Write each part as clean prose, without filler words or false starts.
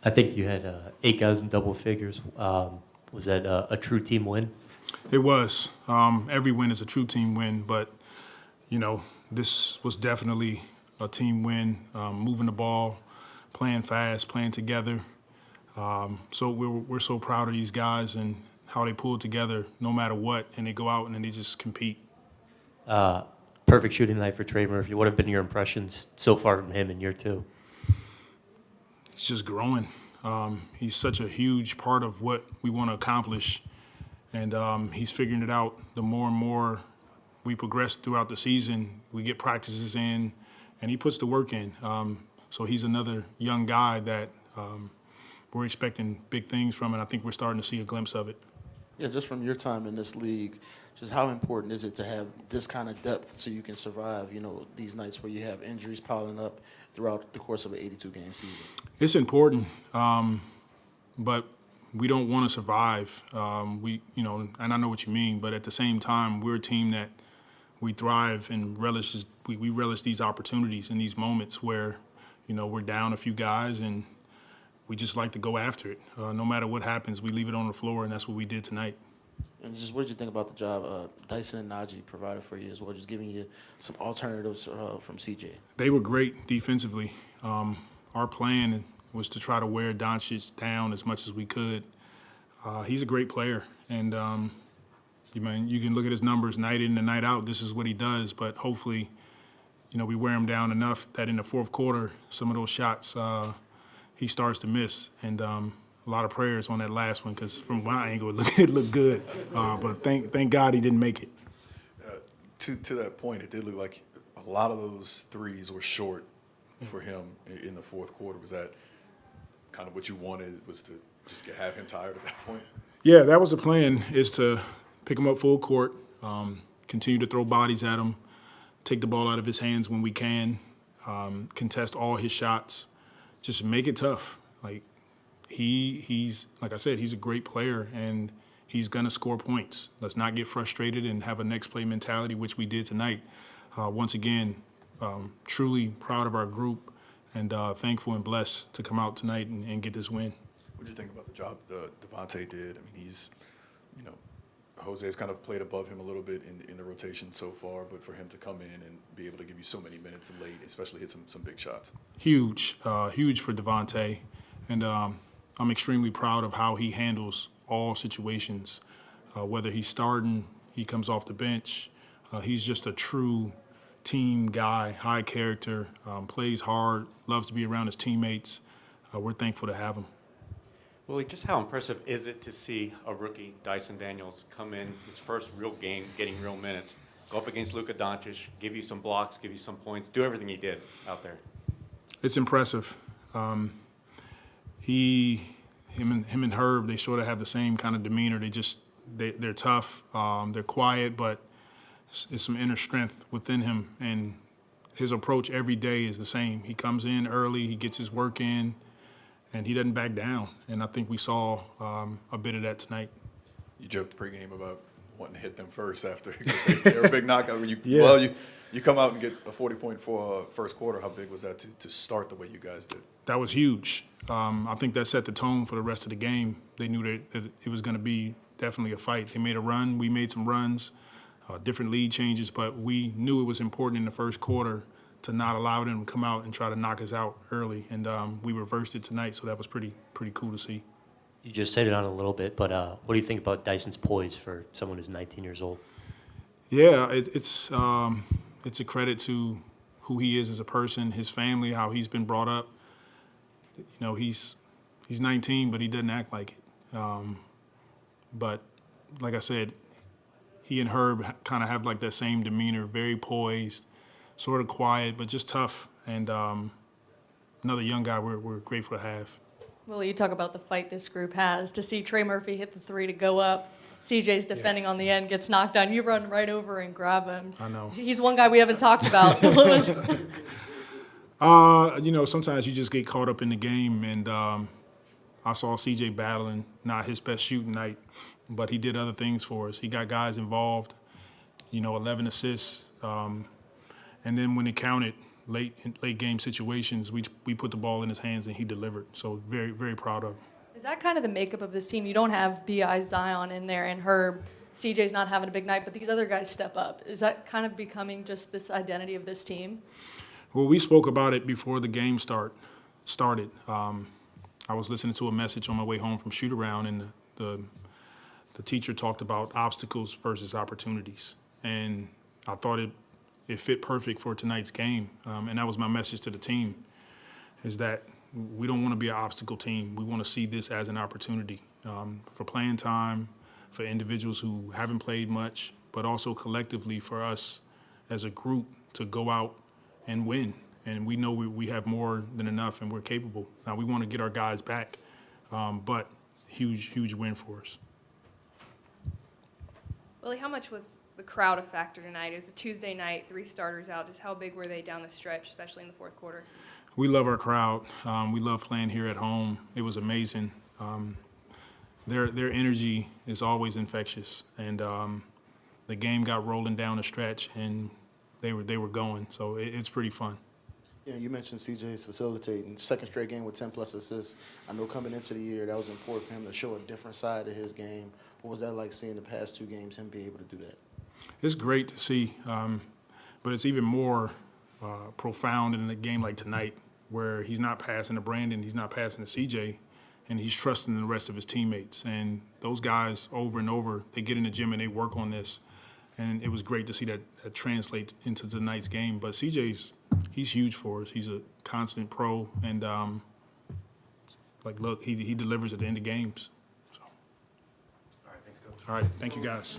I think you had 8 guys in double figures. Was that a true team win? It was. Every win is a true team win, but, this was definitely a team win, moving the ball, playing fast, playing together. So we're so proud of these guys and how they pull together no matter what, and they go out and then they just compete. Perfect shooting night for Trey Murphy. What have been your impressions so far from him in year 2? He's just growing. He's such a huge part of what we want to accomplish, and he's figuring it out. The more and more we progress throughout the season, we get practices in, and he puts the work in. So he's another young guy that we're expecting big things from, and I think we're starting to see a glimpse of it. Yeah, just from your time in this league, just how important is it to have this kind of depth so you can survive, these nights where you have injuries piling up throughout the course of an 82-game season? It's important, but we don't want to survive. And I know what you mean, but at the same time, we're a team that we thrive and we relish these opportunities and these moments where, we're down a few guys and we just like to go after it. No matter what happens, we leave it on the floor, and that's what we did tonight. And just what did you think about the job Dyson and Naji provided for you as well, just giving you some alternatives from CJ? They were great defensively. Our plan was to try to wear Doncic down as much as we could. He's a great player, and you can look at his numbers night in and night out. This is what he does, but hopefully, we wear him down enough that in the fourth quarter, some of those shots he starts to miss, and a lot of prayers on that last one because from my angle it looked good, but thank God he didn't make it. To that point, it did look like a lot of those threes were short for him in the fourth quarter. Was that kind of what you wanted, was to just have him tired at that point? Yeah, that was the plan, is to pick him up full court, continue to throw bodies at him, take the ball out of his hands when we can, contest all his shots, just make it tough. Like, he's like I said, he's a great player, and he's going to score points. Let's not get frustrated and have a next play mentality, which we did tonight. Once again, truly proud of our group and thankful and blessed to come out tonight and get this win. What did you think about the job Devonte did? I mean, he's, Jose's kind of played above him a little bit in the rotation so far, but for him to come in and be able to give you so many minutes late, especially hit some big shots. Huge for Devonte. And I'm extremely proud of how he handles all situations. Whether he's starting, he comes off the bench. He's just a true team guy, high character, plays hard, loves to be around his teammates. We're thankful to have him. Willie, just how impressive is it to see a rookie, Dyson Daniels, come in his first real game, getting real minutes, go up against Luka Doncic, give you some blocks, give you some points, do everything he did out there? It's impressive. Him and Herb, they sort of have the same kind of demeanor. They're tough, they're quiet, but it's some inner strength within him, and his approach every day is the same. He comes in early, he gets his work in, and he doesn't back down. And I think we saw a bit of that tonight. You joked pregame about wanting to hit them first after they were a big knockout. Yeah. Well, you come out and get a 40-point first quarter. How big was that to start the way you guys did? That was huge. I think that set the tone for the rest of the game. They knew that it was going to be definitely a fight. They made a run. We made some runs, different lead changes, but we knew it was important in the first quarter to not allow them to come out and try to knock us out early. And we reversed it tonight, so that was pretty cool to see. You just hit it on a little bit, but what do you think about Dyson's poise for someone who's 19 years old? Yeah, it's a credit to who he is as a person, his family, how he's been brought up. He's 19, but he doesn't act like it. But like I said, he and Herb kind of have like that same demeanor, very poised, sort of quiet, but just tough. And another young guy we're grateful to have. Willie, you talk about the fight this group has. To see Trey Murphy hit the three to go up, CJ's defending on the end, gets knocked down. You run right over and grab him. I know. He's one guy we haven't talked about. Sometimes you just get caught up in the game, and I saw CJ battling, not his best shooting night, but he did other things for us. He got guys involved, 11 assists. And then when it counted, late game situations, we put the ball in his hands and he delivered. So very, very proud of him. Is that kind of the makeup of this team? You don't have B.I. Zion in there and Herb. CJ's not having a big night, but these other guys step up. Is that kind of becoming just this identity of this team? Well, we spoke about it before the game started. I was listening to a message on my way home from shoot-around, and the teacher talked about obstacles versus opportunities. And I thought it fit perfect for tonight's game. And that was my message to the team, is that we don't want to be an obstacle team. We want to see this as an opportunity for playing time, for individuals who haven't played much, but also collectively for us as a group to go out and win. And we know we have more than enough and we're capable. Now we want to get our guys back, but huge win for us. Willie, how much was the crowd a factor tonight? It was a Tuesday night, 3 starters out. Just how big were they down the stretch, especially in the fourth quarter? We love our crowd. We love playing here at home. It was amazing. Their energy is always infectious, and the game got rolling down the stretch, and they were going. So it's pretty fun. Yeah, you mentioned CJ's facilitating. Second straight game with 10-plus assists. I know coming into the year that was important for him to show a different side of his game. What was that like seeing the past 2 games, him be able to do that? It's great to see, but it's even more profound in a game like tonight, where he's not passing to Brandon, he's not passing to CJ, and he's trusting the rest of his teammates. And those guys, over and over, they get in the gym and they work on this. And it was great to see that translate into tonight's game. But CJ's, he's huge for us. He's a constant pro, and look, he delivers at the end of games. So. All right, thanks, Coach. All right, thank you guys.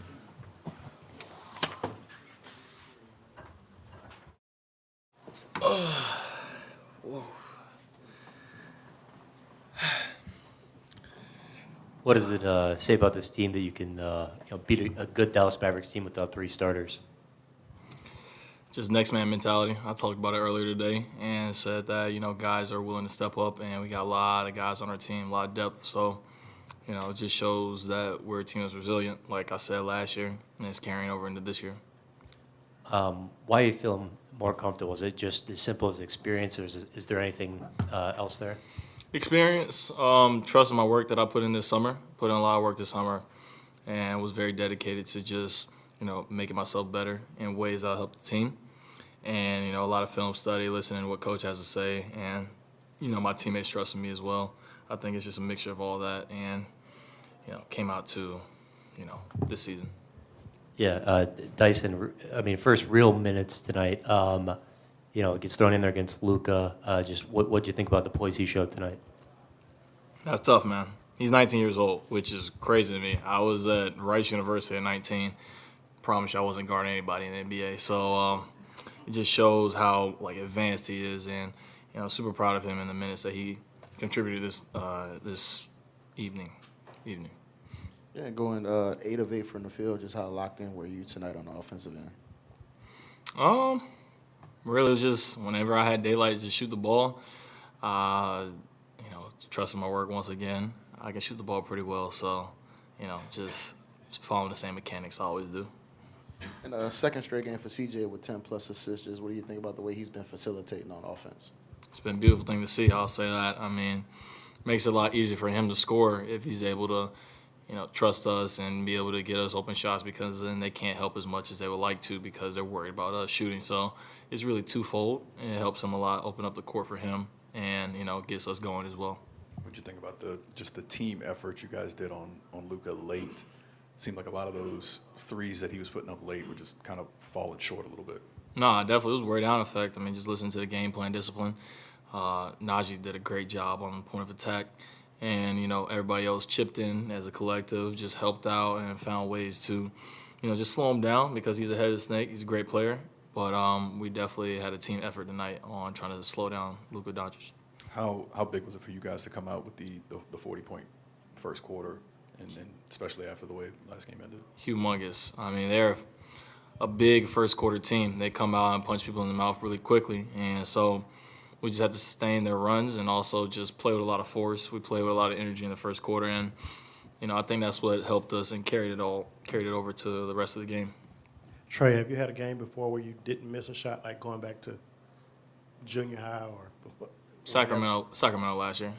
What does it say about this team that you can beat a good Dallas Mavericks team without 3 starters? Just next man mentality. I talked about it earlier today and said that, guys are willing to step up, and we got a lot of guys on our team, a lot of depth. So, it just shows that we're a team that's resilient, like I said last year, and it's carrying over into this year. Why are you feeling more comfortable? Is it just as simple as experience, or is there anything else there? Experience, trust in my work that I put in this summer. Put in a lot of work this summer, and was very dedicated to just, making myself better in ways that'll help the team. And, a lot of film study, listening to what Coach has to say, and, my teammates trusting me as well. I think it's just a mixture of all that, and, came out to, this season. Yeah, Dyson, first real minutes tonight. Gets thrown in there against Luka. Just what do you think about the poise he showed tonight? That's tough, man. He's 19 years old, which is crazy to me. I was at Rice University at 19. Promise you I wasn't guarding anybody in the NBA. So it just shows how advanced he is, and super proud of him in the minutes that he contributed this evening. Yeah, going 8 of 8 from the field. Just how locked in were you tonight on the offensive end? Really, it was just whenever I had daylight, just shoot the ball. Trusting my work once again. I can shoot the ball pretty well, so just following the same mechanics I always do. And second straight game for CJ with 10-plus assists. Just what do you think about the way he's been facilitating on offense? It's been a beautiful thing to see. I'll say that. Makes it a lot easier for him to score if he's able to, trust us and be able to get us open shots, because then they can't help as much as they would like to because they're worried about us shooting. So it's really twofold, and it helps him a lot, open up the court for him, and gets us going as well. What do you think about the team effort you guys did on Luka late? Seemed like a lot of those threes that he was putting up late were just kind of falling short a little bit. No, definitely. It was a wear down effect. Just listen to the game plan discipline. Naji did a great job on the point of attack. And, everybody else chipped in as a collective, just helped out and found ways to, just slow him down, because he's a headed snake. He's a great player. But we definitely had a team effort tonight on trying to slow down Luka Doncic. How big was it for you guys to come out with the 40-point first quarter, and especially after the way the last game ended? Humongous. They're a big first quarter team. They come out and punch people in the mouth really quickly. And so we just had to sustain their runs and also just play with a lot of force. We played with a lot of energy in the first quarter, and I think that's what helped us and carried it over to the rest of the game. Trey, have you had a game before where you didn't miss a shot, like going back to junior high or? Sacramento last year.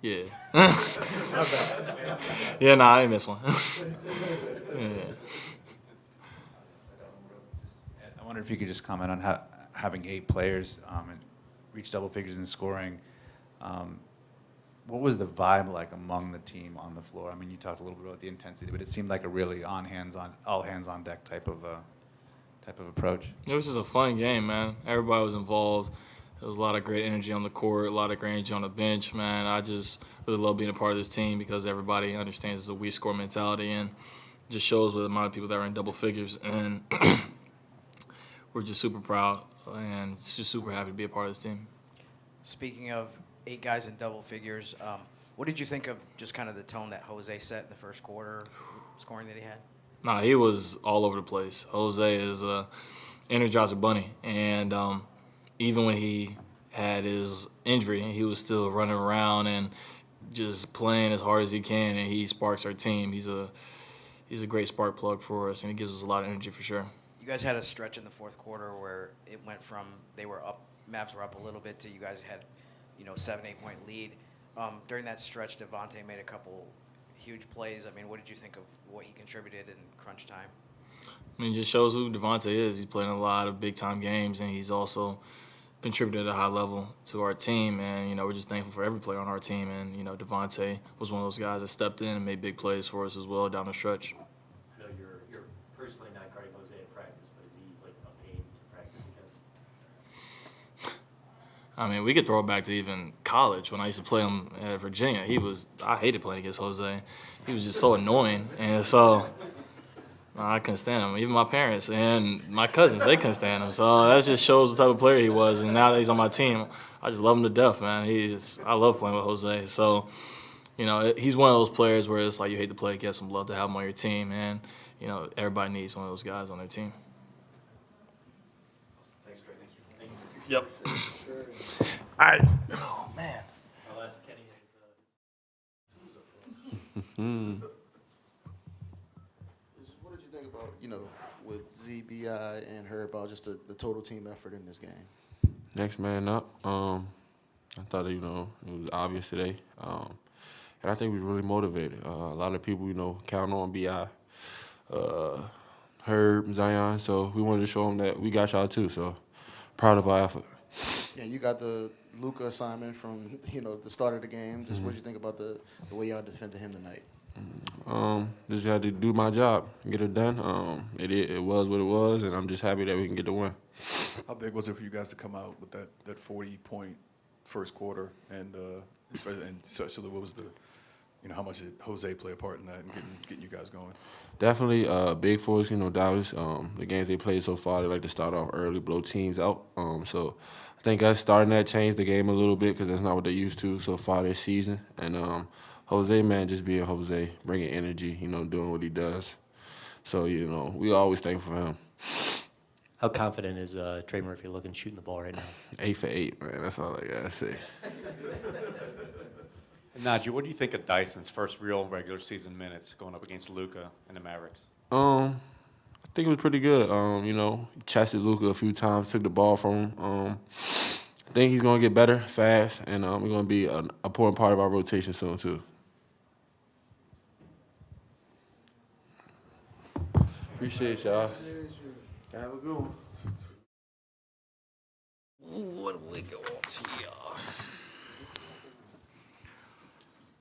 Yeah. Yeah, nah, I didn't miss one. Yeah. I wonder if you could just comment on how having 8 players and reach double figures in scoring. What was the vibe like among the team on the floor? I mean, you talked a little bit about the intensity, but it seemed like a really all hands on deck type of approach. It was just a fun game, man. Everybody was involved. There was a lot of great energy on the court, a lot of great energy on the bench, man. I just really love being a part of this team because everybody understands it's a we score mentality, and it just shows with the amount of people that are in double figures. And we're just super proud and just super happy to be a part of this team. Speaking of 8 guys in double figures, what did you think of just kind of the tone that Jose set in the first quarter, scoring that he had? Nah, he was all over the place. Jose is a Energizer Bunny, and even when he had his injury, he was still running around and just playing as hard as he can, and he sparks our team. He's a great spark plug for us, and he gives us a lot of energy for sure. You guys had a stretch in the fourth quarter where it went from Mavs were up a little bit to you guys had, 7-8 point lead. During that stretch, Devonte made a couple huge plays. I mean, what did you think of what he contributed in crunch time? I mean, it just shows who Devonte is. He's playing a lot of big-time games, and he's also contributed at a high level to our team. And, we're just thankful for every player on our team. And, Devonte was one of those guys that stepped in and made big plays for us as well down the stretch. I know you're personally not guarding Jose at practice, but is he like a pain to practice against? I mean, we could throw it back to even college when I used to play him at Virginia. I hated playing against Jose. He was just so annoying. And so I couldn't stand him. Even my parents and my cousins, they couldn't stand him. So that just shows what type of player he was. And now that he's on my team, I just love him to death, man. I love playing with Jose. So, he's one of those players where it's like you hate to play against him, love to have him on your team. And, everybody needs one of those guys on their team. Thanks, Trey. Thank you. Yep. All right. Oh, man. I'll ask Kenny. What did you think about, with ZBI and Herbert, about just the total team effort in this game? Next man up. I thought, it was obvious today. And I think we was really motivated. A lot of people, count on BI, Herb, Zion. So we wanted to show them that we got y'all too. So proud of our effort. Yeah, you got the Luka assignment from, the start of the game. Just what did you think about the way y'all defended him tonight? Just had to do my job, get it done. It was what it was, and I'm just happy that we can get the win. How big was it for you guys to come out with that 40-point first quarter, and especially what was the, how much did Jose play a part in that and getting you guys going? Definitely big for us, Dallas. The games they played so far, they like to start off early, blow teams out. So I think us starting that changed the game a little bit because that's not what they used to so far this season. And Jose, man, just being Jose, bringing energy, doing what he does. So, we always thankful for him. How confident is Trey Murphy looking shooting the ball right now? 8 for 8, man. That's all I got to say. Naji, what do you think of Dyson's first real regular season minutes going up against Luka and the Mavericks? I think it was pretty good. Chased Luka a few times, took the ball from him. I think he's going to get better fast, and we're going to be an important part of our rotation soon, too. Appreciate y'all. Have a good one. What do we go up to here?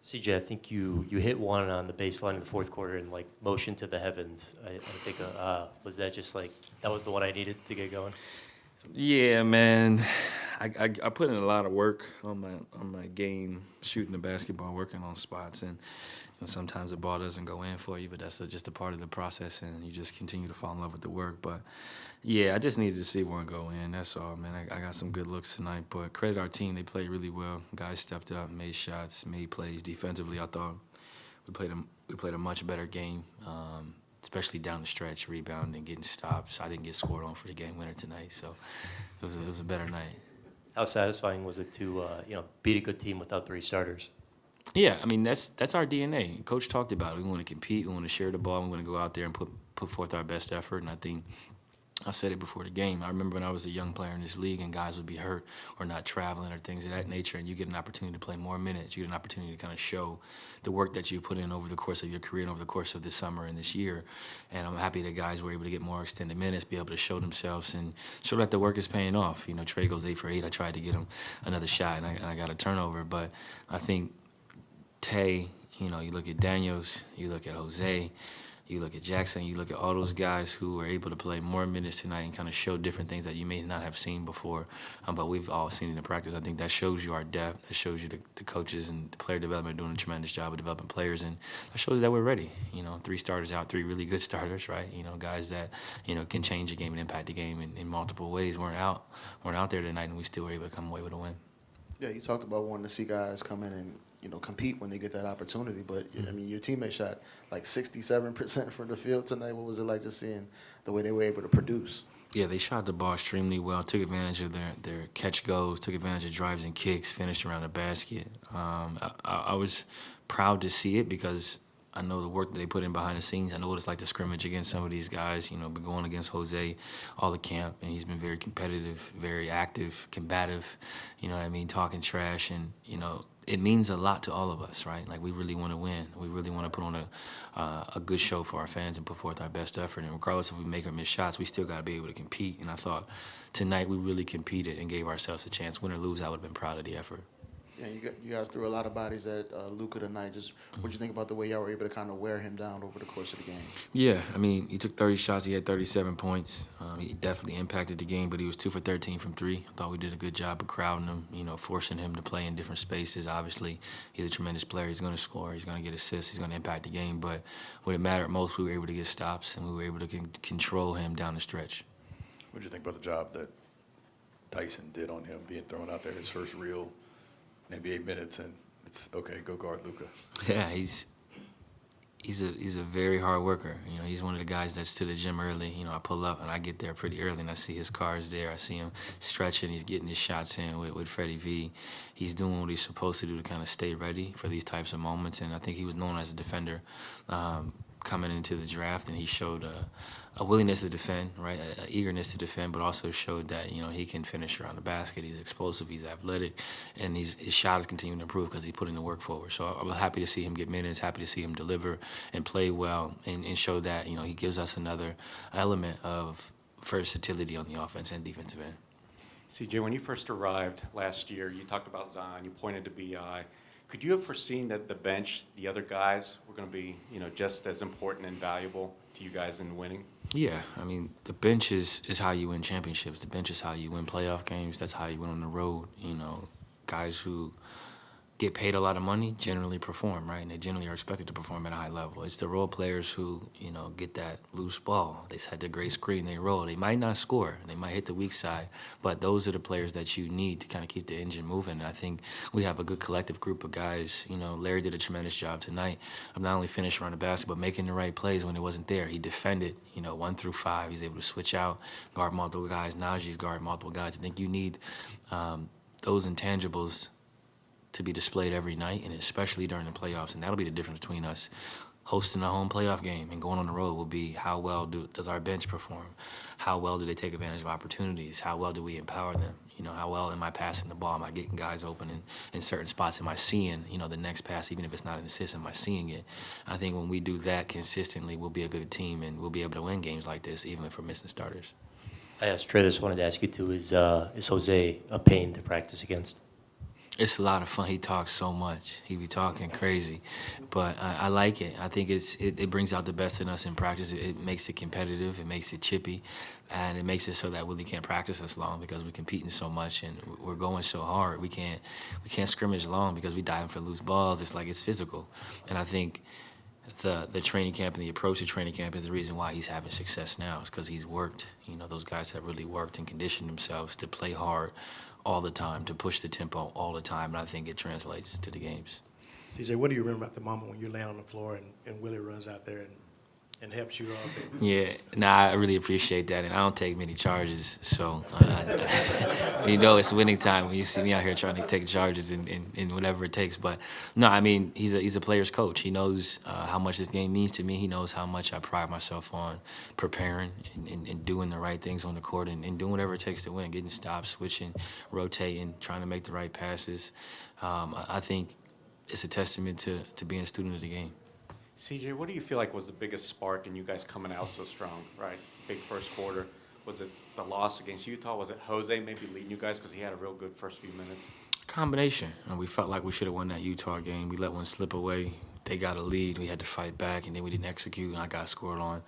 CJ, I think you hit one on the baseline in the fourth quarter and motion to the heavens. I think was that just that was the one I needed to get going? Yeah, man. I put in a lot of work on my game, shooting the basketball, working on spots, and sometimes the ball doesn't go in for you, but that's just a part of the process, and you just continue to fall in love with the work. But yeah, I just needed to see one go in. That's all, man. I got some good looks tonight, but credit our team. They played really well. Guys stepped up, made shots, made plays. Defensively, I thought we played a much better game, especially down the stretch, rebounding, getting stops. I didn't get scored on for the game winner tonight, so it was a better night. How satisfying was it to beat a good team without 3 starters? Yeah, I mean that's our DNA. Coach talked about it. We want to compete. We want to share the ball. We want to go out there and put forth our best effort. And I think I said it before the game. I remember when I was a young player in this league and guys would be hurt or not traveling or things of that nature, and you get an opportunity to play more minutes. You get an opportunity to kind of show the work that you put in over the course of your career and over the course of this summer and this year. And I'm happy that guys were able to get more extended minutes, be able to show themselves and show that the work is paying off. You know, Trey goes 8 for 8. I tried to get him another shot, and I got a turnover. But I think Tay, you know, you look at Daniels, you look at Jose, you look at Jaxson, you look at all those guys who were able to play more minutes tonight and kind of show different things that you may not have seen before, but we've all seen it in practice. I think that shows you our depth. That shows you the coaches and the player development doing a tremendous job of developing players, and that shows that we're ready. You know, 3 starters out, 3 really good starters, right? You know, guys that, you know, can change a game and impact the game in multiple ways. Weren't out there tonight, and we still were able to come away with a win. Yeah, you talked about wanting to see guys come in and, you know, compete when they get that opportunity. But, I mean, your teammates shot like 67% from the field tonight. What was it like just seeing the way they were able to produce? Yeah, they shot the ball extremely well, took advantage of their catch goes, took advantage of drives and kicks, finished around the basket. I was proud to see it because I know the work that they put in behind the scenes. I know what it's like to scrimmage against some of these guys. You know, been going against Jose all the camp, and he's been very competitive, very active, combative, you know what I mean, talking trash. And, you know, it means a lot to all of us, right? Like, we really want to win. We really want to put on a good show for our fans and put forth our best effort. And regardless if we make or miss shots, we still got to be able to compete. And I thought tonight we really competed and gave ourselves a chance. Win or lose, I would have been proud of the effort. Yeah, you guys threw a lot of bodies at Luka tonight. Just what you think about the way y'all were able to kind of wear him down over the course of the game? Yeah, I mean, he took 30 shots. He had 37 points. He definitely impacted the game, but he was 2 for 13 from 3. I thought we did a good job of crowding him, you know, forcing him to play in different spaces. Obviously, he's a tremendous player. He's going to score. He's going to get assists. He's going to impact the game. But when it mattered most, we were able to get stops, and we were able to control him down the stretch. What do you think about the job that Dyson did on him, being thrown out there his first real NBA minutes, and it's okay, go guard Luka? Yeah, he's a very hard worker. You know, he's one of the guys that's to the gym early. You know, I pull up and I get there pretty early, and I see his cars there. I see him stretching. He's getting his shots in with Freddie V. He's doing what he's supposed to do to kind of stay ready for these types of moments, and I think he was known as a defender coming into the draft, and he showed a willingness to defend, right, an eagerness to defend, but also showed that, you know, he can finish around the basket. He's explosive, he's athletic, and his shot is continuing to improve because he's putting the work forward. So I was happy to see him get minutes, happy to see him deliver and play well and show that, you know, he gives us another element of versatility on the offense and defensive end. CJ, when you first arrived last year, you talked about Zion, you pointed to BI. Could you have foreseen that the bench, the other guys, were going to be, you know, just as important and valuable to you guys in winning? Yeah, I mean, the bench is how you win championships. The bench is how you win playoff games. That's how you win on the road. You know, guys who get paid a lot of money generally perform, right? And they generally are expected to perform at a high level. It's the role players who, you know, get that loose ball. They set the great screen, they roll. They might not score. They might hit the weak side. But those are the players that you need to kind of keep the engine moving. And I think we have a good collective group of guys. You know, Larry did a tremendous job tonight of not only finishing around the basket, but making the right plays when it wasn't there. He defended, you know, 1 through 5. He's able to switch out, guard multiple guys. Naji's guard multiple guys. I think you need those intangibles to be displayed every night, and especially during the playoffs. And that'll be the difference between us hosting a home playoff game and going on the road will be how well does our bench perform? How well do they take advantage of opportunities? How well do we empower them? You know, how well am I passing the ball? Am I getting guys open in certain spots? Am I seeing, you know, the next pass, even if it's not an assist, am I seeing it? I think when we do that consistently, we'll be a good team, and we'll be able to win games like this, even if we're missing starters. I asked Trey this, wanted to ask you too, is Jose a pain to practice against? It's a lot of fun. He talks so much. He be talking crazy, but I like it. I think it brings out the best in us in practice. It makes it competitive. It makes it chippy, and it makes it so that Willie can't practice us long because we're competing so much and we're going so hard. We can't scrimmage long because we diving for loose balls. It's like it's physical, and I think the training camp and the approach to training camp is the reason why he's having success now. It's because he's worked. You know, those guys have really worked and conditioned themselves to play hard all the time, to push the tempo all the time, and I think it translates to the games. CJ, what do you remember about the moment when you're laying on the floor and Willie runs out there and and helps you out. Yeah, I really appreciate that, and I don't take many charges, so it's winning time when you see me out here trying to take charges and whatever it takes. But no, I mean he's a player's coach. He knows how much this game means to me. He knows how much I pride myself on preparing and doing the right things on the court and doing whatever it takes to win, getting stops, switching, rotating, trying to make the right passes. I think it's a testament to being a student of the game. CJ, what do you feel like was the biggest spark in you guys coming out so strong, right? Big first quarter. Was it the loss against Utah? Was it Jose maybe leading you guys because he had a real good first few minutes? Combination. And we felt like we should have won that Utah game. We let one slip away. They got a lead. We had to fight back, and then we didn't execute, and I got scored on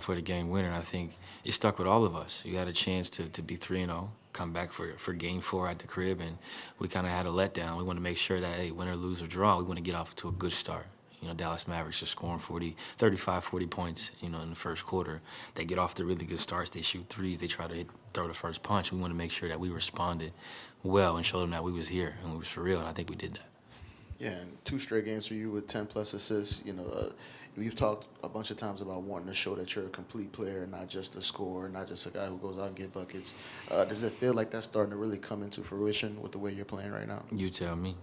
for the game winner. And I think it stuck with all of us. You had a chance to be 3-0, come back for game 4 at the crib, and we kind of had a letdown. We want to make sure that, hey, win or lose or draw, we want to get off to a good start. Dallas Mavericks are scoring 35, 40 points, in the first quarter. They get off to really good starts. They shoot threes. They try to throw the first punch. We want to make sure that we responded well and show them that we was here and we was for real, and I think we did that. Yeah, and 2 straight games for you with 10-plus assists. You've talked a bunch of times about wanting to show that you're a complete player, not just a scorer, not just a guy who goes out and get buckets. Does it feel like that's starting to really come into fruition with the way you're playing right now? You tell me.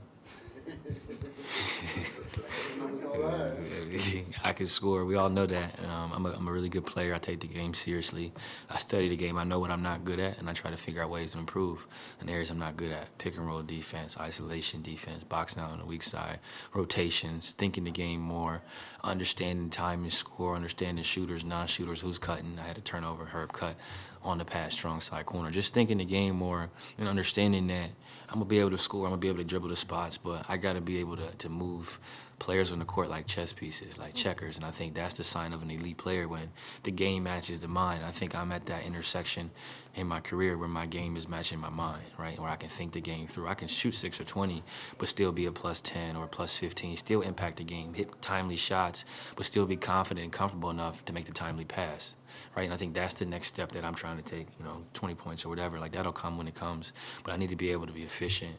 I can score. We all know that. I'm a really good player. I take the game seriously. I study the game. I know what I'm not good at, and I try to figure out ways to improve in areas I'm not good at. Pick and roll defense, isolation defense, boxing out on the weak side, rotations, thinking the game more, understanding time and score, understanding shooters, non-shooters, who's cutting. I had a turnover, Herb cut on the pass, strong side corner. Just thinking the game more and understanding that I'm going to be able to score, I'm going to be able to dribble the spots, but I got to be able to move players on the court like chess pieces, like checkers, and I think that's the sign of an elite player when the game matches the mind. I think I'm at that intersection in my career where my game is matching my mind, right, where I can think the game through. I can shoot 6 or 20, but still be a plus 10 or plus 15, still impact the game, hit timely shots, but still be confident and comfortable enough to make the timely pass, right? And I think that's the next step that I'm trying to take, 20 points or whatever. Like, that'll come when it comes, but I need to be able to be efficient,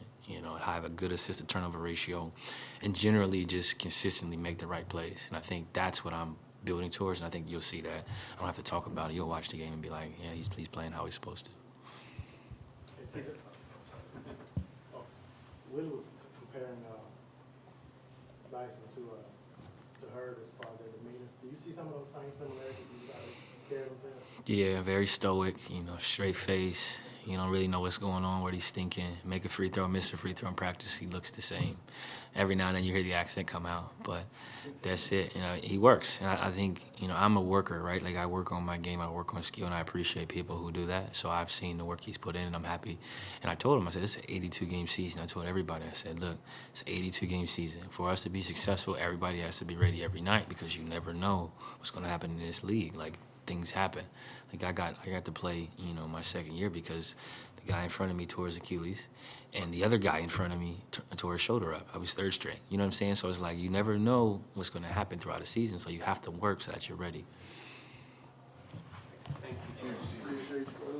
have a good assist-to-turnover ratio, and generally just consistently make the right plays. And I think that's what I'm building towards, and I think you'll see that. I don't have to talk about it. You'll watch the game and be like, yeah, he's playing how he's supposed to. Willie was comparing Dyson to Herbert as far as their demeanor. Do you see some of those same similarities in you guys carry themselves? Yeah, very stoic, straight face. You don't really know what's going on, what he's thinking. Make a free throw, miss a free throw in practice, he looks the same. Every now and then you hear the accent come out, but that's it. He works. And I think, I'm a worker, right? Like, I work on my game, I work on skill, and I appreciate people who do that. So I've seen the work he's put in, and I'm happy. And I told him, I said, this is an 82-game season. I told everybody, I said, look, it's an 82-game season. For us to be successful, everybody has to be ready every night because you never know what's going to happen in this league. Like, things happen. Like, I got to play, my second year because the guy in front of me tore his Achilles, and the other guy in front of me tore his shoulder up. I was third string. You know what I'm saying? So it's like you never know what's going to happen throughout the season, so you have to work so that you're ready. Thanks. Appreciate you.